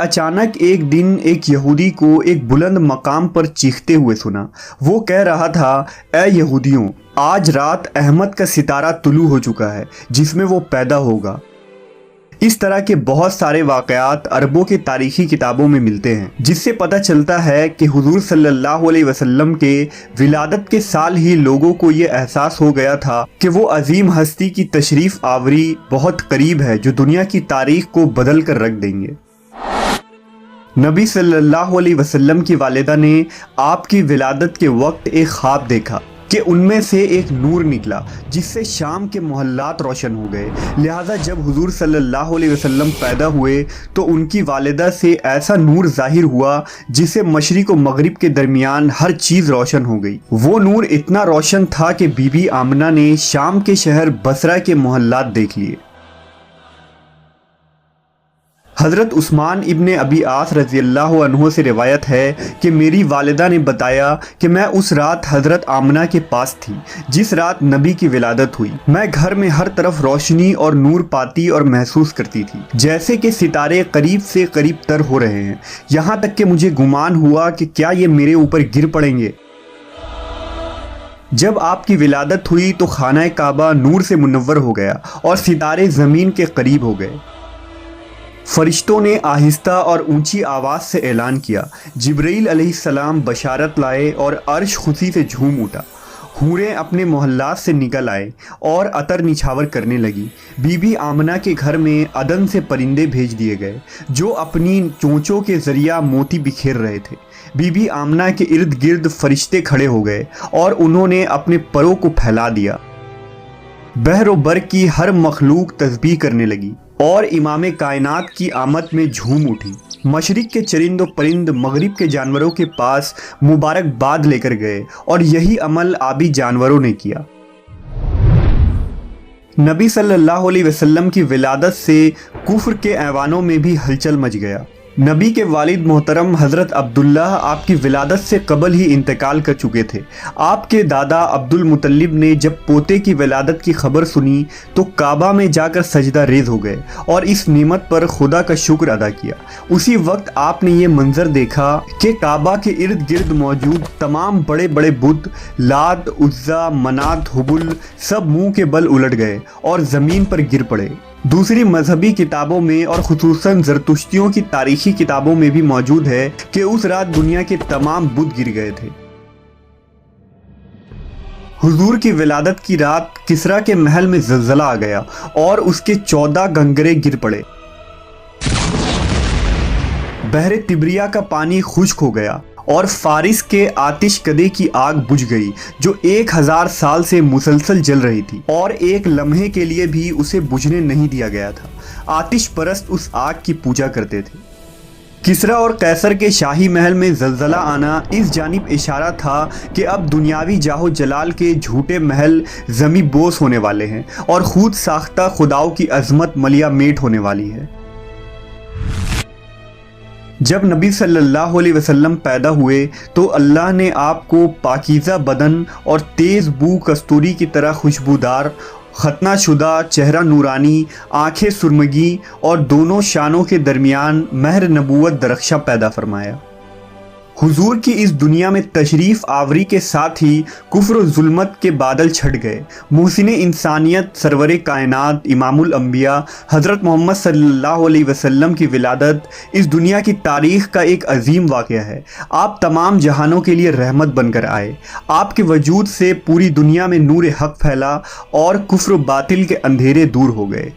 अचानक एक दिन एक यहूदी को एक बुलंद मकाम पर चीखते हुए सुना। वो कह रहा था, ऐ यहूदियों, आज रात अहमद का सितारा तुलू हो चुका है जिसमें वो पैदा होगा। इस तरह के बहुत सारे वाक़यात अरबों के तारीख़ी किताबों में मिलते हैं, जिससे पता चलता है कि हुज़ूर सल्लल्लाहु अलैहि वसल्लम के विलादत के साल ही लोगों को ये एहसास हो गया था कि वो अजीम हस्ती की तशरीफ़ आवरी बहुत करीब है जो दुनिया की तारीख़ को बदल कर रख देंगे। नबी सल्लल्लाहु अलैहि वसल्लम की वालिदा ने आपकी विलादत के वक्त एक ख्वाब देखा कि उनमें से एक नूर निकला जिससे शाम के मोहल्लात रोशन हो गए। लिहाजा जब हुजूर सल्लल्लाहु अलैहि वसल्लम पैदा हुए तो उनकी वालिदा से ऐसा नूर ज़ाहिर हुआ जिससे मशरिक़ व मगरिब के दरमियान हर चीज़ रोशन हो गई। वो नूर इतना रोशन था कि बीबी आमना ने शाम के शहर बसरा के मोहल्लात देख लिए। हज़रत उस्मान इब्ने अबी आस रज़ियल्लाहु अन्हु से रिवायत है कि मेरी वालिदा ने बताया कि मैं उस रात हज़रत आमना के पास थी जिस रात नबी की विलादत हुई। मैं घर में हर तरफ रोशनी और नूर पाती और महसूस करती थी जैसे कि सितारे करीब से करीब तर हो रहे हैं। यहाँ तक कि मुझे गुमान हुआ कि क्या ये मेरे ऊपर गिर पड़ेंगे। जब आपकी विलादत हुई तो खाना काबा नूर से मुनव्वर हो गया और सितारे ज़मीन के करीब हो गए। फरिश्तों ने आहिस्ता और ऊंची आवाज़ से ऐलान किया, जिब्रील अलैहिस्सलाम बशारत लाए और अर्श खुशी से झूम उठा। हूरें अपने मोहल्लात से निकल आए और अतर निछावर करने लगी। बीबी आमना के घर में अदन से परिंदे भेज दिए गए जो अपनी चोंचों के ज़रिया मोती बिखेर रहे थे। बीबी आमना के इर्द गिर्द फरिश्ते खड़े हो गए और उन्होंने अपने परों को फैला दिया। बहर बर की हर मखलूक तस्बीह करने लगी और इमाम कायनात की आमद में झूम उठी। मशरिक के चरिंद व परिंद मगरिब के जानवरों के पास मुबारकबाद लेकर गए और यही अमल आबी जानवरों ने किया। नबी सल्लल्लाहु अलैहि वसल्लम की विलादत से कुफ्र के ऐवानों में भी हलचल मच गया। नबी के वालिद मोहतरम हज़रत अब्दुल्ला आपकी विलादत से कबल ही इंतकाल कर चुके थे। आपके दादा अब्दुल मुतल्लिब ने जब पोते की विलादत की खबर सुनी तो काबा में जाकर सजदा रेज़ हो गए और इस नेमत पर खुदा का शुक्र अदा किया। उसी वक्त आपने ये मंजर देखा कि काबा के इर्द गिर्द मौजूद तमाम बड़े बड़े बुत लात, उज़्ज़ा, मनात, हुबुल सब मुंह के बल उलट गए और ज़मीन पर गिर पड़े। दूसरी मजहबी किताबों में और खुसूसन ज़रतुश्तियों की तारीखी किताबों में भी मौजूद है कि उस रात दुनिया के तमाम बुत गिर गए थे। हुजूर की विलादत की रात किसरा के महल में ज़लज़ला आ गया और उसके 14 गंगरे गिर पड़े। बहरे तिब्रिया का पानी खुश्क हो गया और फारिस के आतिश कदे की आग बुझ गई जो 1000 साल से मुसलसल जल रही थी और एक लम्हे के लिए भी उसे बुझने नहीं दिया गया था। आतिश परस्त उस आग की पूजा करते थे। किसरा और कैसर के शाही महल में ज़लज़ला आना इस जानिब इशारा था कि अब दुनियावी जाहो जलाल के झूठे महल ज़मी बोस होने वाले हैं और खुद साख्ता खुदाओं की अज़मत मलिया मेट होने वाली है। जब नबी सल्लल्लाहु अलैहि वसल्लम पैदा हुए तो अल्लाह ने आपको पाकीज़ा बदन और तेज़ बू कस्तूरी की तरह खुशबूदार, खतना शुदा, चेहरा नूरानी, आंखें सुरमगी और दोनों शानों के दरमियान महर नबूवत दरख्शा पैदा फरमाया। हुजूर की इस दुनिया में तशरीफ़ आवरी के साथ ही कुफ्र और जुल्मत के बादल छट गए। मुहसिने इंसानियत सरवरे कायनात इमामुल अंबिया हज़रत मोहम्मद सल्लल्लाहु अलैहि वसल्लम की विलादत इस दुनिया की तारीख़ का एक अजीम वाक़या है। आप तमाम जहानों के लिए रहमत बनकर आए। आपके वजूद से पूरी दुनिया में नूर हक़ फैला और कुफ्र बातिल के अंधेरे दूर हो गए।